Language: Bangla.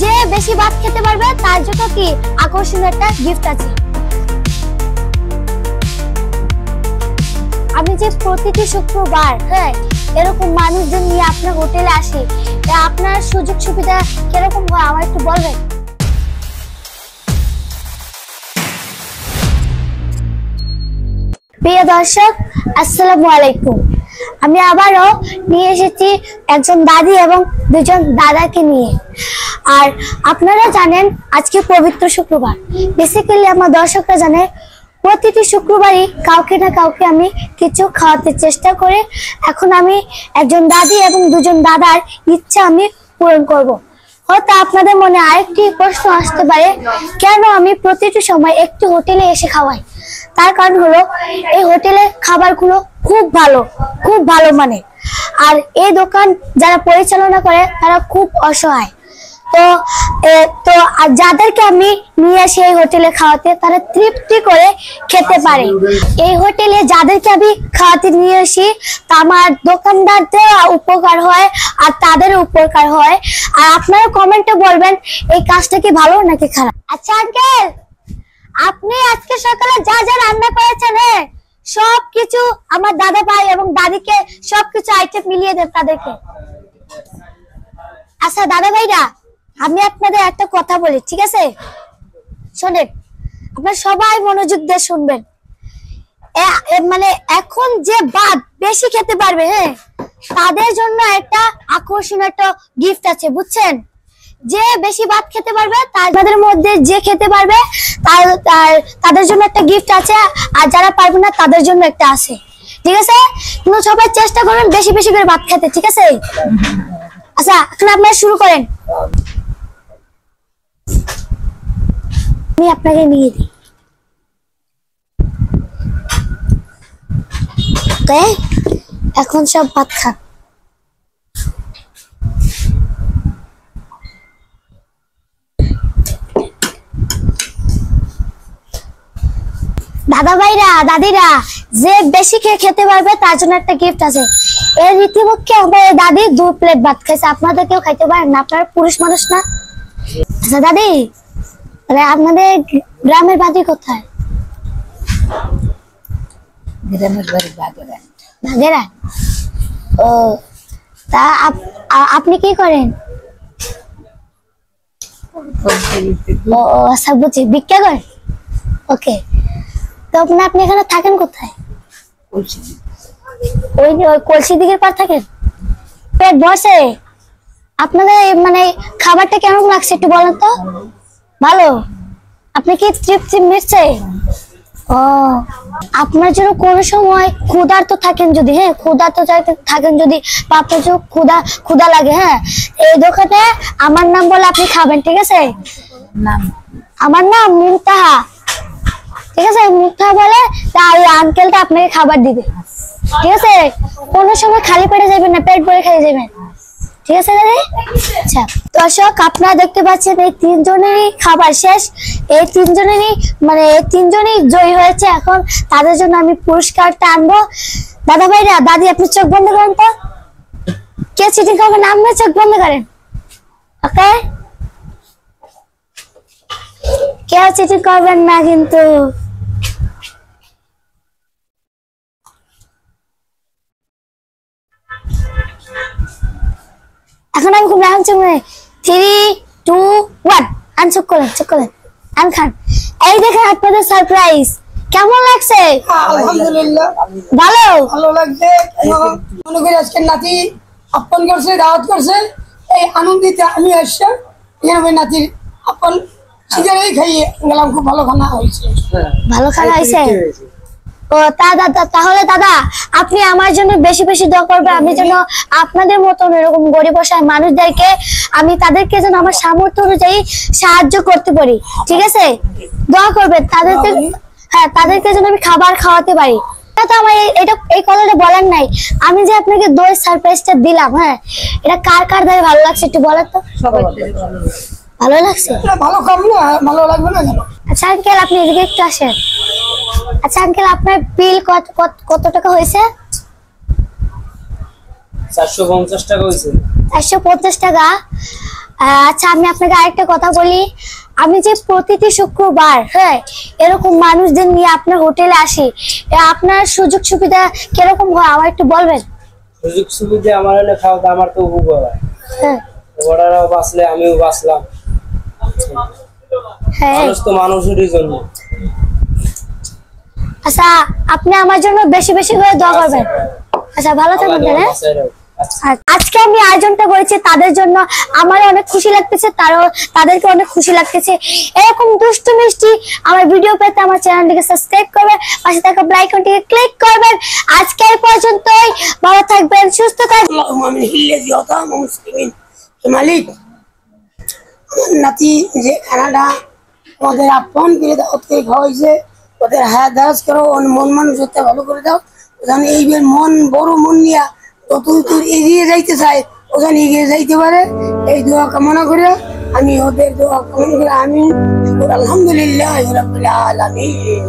যে বেশি ভাত খেতে পারবে তার জন্য কি আকর্ষণীয় একটা গিফট আছে। আমি যে প্রতিটি শুক্রবার এরকম মানুষজন নিয়ে আপনার হোটেলে আসি, আপনার সুযোগ সুবিধা কিরকম হয় আমার একটু বলবেন? প্রিয় দর্শক, আসসালামু আলাইকুম। আমি আবারও নিয়ে এসেছি একজন দাদি এবং দুজন দাদাকে নিয়ে। আর আপনারা জানেন আজকে পবিত্র শুক্রবার। বেসিক্যালি আমার দর্শকরা জানে প্রতিটি শুক্রবারই কাউকে না কাউকে আমি কিছু খাওয়াতে চেষ্টা করি। এখন আমি একজন দাদি এবং দুজন দাদার ইচ্ছা আমি পূরণ করব। হয়তো আপনাদের মনে আরেকটি প্রশ্ন আসতে পারে, কেন আমি প্রতিটি সময় একটি হোটেলে এসে খাওয়াই? তার কারণ হলো এই হোটেলের খাবারগুলো খুব ভালো মানের। আর এই দোকান যারা পরিচালনা করে তারা খুব অসহায়। তো যাদেরকে আমি নিয়ে আসি এই হোটেলে খাওয়াতে, তারা তৃপ্তি করে খেতে পারে। এই হোটেলে যাদেরকে আমি খাওয়াতে নিয়ে আসি তা আমার দোকানদারদের উপকার হয় আর তাদের উপকার হয়। আর আপনারা কমেন্টে বলবেন এই কাজটা কি ভালো নাকি খারাপ। আচ্ছা আঙ্কেল, আপনি আজকে সকালে যা যা রান্না করেছেন সবকিছু আমার দাদা ভাই এবং দাদিকে সবকিছু আইটেম মিলিয়ে দেন তাদেরকে। আচ্ছা দাদা ভাইরা, আমি আপনাদের একটা কথা বলি, ঠিক আছে? শোনেন, আপনারা সবাই মনোযোগ দিয়ে শুনবেন। মানে এখন যে ভাত বেশি খেতে পারবে তাদের জন্য একটা আকর্ষণীয় একটা গিফট আছে, বুঝছেন? যে বেশি ভাত খেতে পারবে তাদের মধ্যে যে খেতে পারবে তাদের জন্য একটা গিফট আছে, আর যারা পারবে না তাদের জন্য একটা আছে, ঠিক আছে? কিন্তু সবাই চেষ্টা করবেন বেশি বেশি করে ভাত খেতে, ঠিক আছে? আচ্ছা, এখন আপনারা শুরু করেন। আমি আপনাকে নিয়ে দিই। এখন সব ভাত খান। দাদা ভাইরা দাদিরা, যে বেশি খেতে পারবে তার জন্য একটা গিফট আছে। এর রীতিপক্ষে আমার দাদি 2 প্লেট ভাত খাইছে, আপনাদের কেউ খাইতে পারেন না, আপনারা পুরুষ মানুষ না। আচ্ছা দাদি, আপনাদের গ্রামের বাড়ি কোথায়? গ্রামের বাড়ি বাগেরহাট। ও, তা আপনি কি করেন? ও আচ্ছা, বুঝছি, ভিক্ষা করেন। ওকে, তো আপনি এখানে থাকেন কোথায়? ওই কলসি দিকের পার থাকেন? পেট বসে? আপনাদের মানে খাবারটা কেমন লাগছে একটু বলেন তো। ভালো? আপনি কি তৃপ্তি মিটছে? ও, আপনার জন্য কোন সময় ক্ষুধার্ত থাকেন যদি, ক্ষুধার্ত থাকেন যদি, বা আপনার জন্য ক্ষুধা লাগে, এই দোকানে আমার নাম বলে আপনি খাবেন, ঠিক আছে? আমার নাম মুনতাহা, ঠিক আছে? মুনতাহা বলে তাই আঙ্কেলটা আপনাকে খাবার দিবে, ঠিক আছে? কোন সময় খালি পেটে যাবেন না, পেট ভরে খেয়ে যাবেন, ঠিক আছে দাদি? আচ্ছা দর্শক, আপনারা দেখতে পাচ্ছেন এই 3 জনেরই খাবার শেষ। এই 3 জনেরই মানে 3 জনই জয়ী হয়েছে। এখন তাদের জন্য আমি পুরস্কারটা আনবো। দাদা ভাইরা দাদি, আপনি চোখ বন্ধ করেন তো। কে চিটিং করবেন? আপনি চোখ বন্ধ করেন, ওকে? কেউ চিটিং করবেন না কিন্তু। এখন আমি খুব রাগ হচ্ছে। 3, 2, 1 আনচোখ করেন আন খান। এই দেখেন আপনাদের সারপ্রাইজ। কেমন লাগছে? আলহামদুলিল্লাহ ভালো লাগছে। মনে করি আজকে নাতি আপন করছে, দাওয়াত করছে, এই আনন্দিতে আমি আসছি। এখানে নাতির আপন সিগারেই খাইয়ে গেলাম। খুব ভালো খানা হয়েছে। ভালো খানা হয়েছে? ও তাহলে দাদা, আপনি আমার জন্য বেশি বেশি দোয়া করবেন। আমি যেন আপনাদের মতন এরকম গরিব অসহায় মানুষদেরকে, আমি তাদেরকে যেন আমার সামর্থ্য অনুযায়ী সাহায্য করতে পারি, ঠিক আছে? দোয়া করবেন তাদেরকে, তাদেরকে যেন আমি খাবার খাওয়াতে পারি। তো আমার এই কথাটা বলার নাই। আমি যে আপনাকে দই সারপ্রাইজটা দিলাম, এটা কার কার দ্বারা ভালো লাগছে একটু বলেন তো। ভালো লাগছে? ভালো খাম না, ভালো লাগবে না। আচ্ছা আঙ্কেল, আপনি এদিকে একটু আসেন। আচ্ছা আঙ্কেল, আপনার বিল কত টাকা হয়েছে? 450 টাকা হয়েছে। 450 টাকা। আচ্ছা আমি আপনাকে আরেকটা কথা বলি, আমি যে প্রতিটি শুক্রবার হ্যাঁ এরকম মানুষদের নিয়ে আপনার হোটেলে আসি, আপনার সুযোগ সুবিধা কিরকম হয় আমার একটু বলবেন? সুযোগ সুবিধা আমার হলে খাওয়া দাওয়া আমার তো উপকার হয়, হ্যাঁ ওরাও বাঁচলে আমিও বাঁচলাম। হ্যাঁ মানুষ তো মানুষেরই জন্য। আচ্ছা আপনি আমার জন্য বেশি বেশি করে দোয়া করবেন। আচ্ছা ভালো থাকবেন আল্লাহ তাহলে। বাঁচায় রাখুক। আচ্ছা। আর আজকে আমি আয়োজনটা করেছি তাদের জন্য, আমার অনেক খুশি লাগতেছে, তাদেরকে অনেক খুশি লাগতেছে। এরকম দুষ্টু মিষ্টি আমার ভিডিও পেতে আমার চ্যানেলটিকে সাবস্ক্রাইব করবেন, পাশে থাকা বেল আইকনটিকে ক্লিক করবেন। আজকে এই পর্যন্তই, ভালো থাকবেন, সুস্থ থাকবেন। আল্লাহুম্মা মিন হিল্লাযি ওয়াতাম মুসলিমিন। মালিক, আমার নাতি যে খানাটা আমাদের আপন করে দাও, ওকে খাওয়াইছে, ওদের হায়াত দারাজ করো, ওর মন মানুষত্ব ভালো করে দাও। ওখানে এইবার মন বড় মন নিয়ে যত দূর এগিয়ে যাইতে চায় ওখানে এগিয়ে যাইতে পারে, এই দোয়া কামনা করে আমি ওদের দোয়া কামনা করে আমি আলহামদুলিল্লাহ রাব্বিল আলামিন।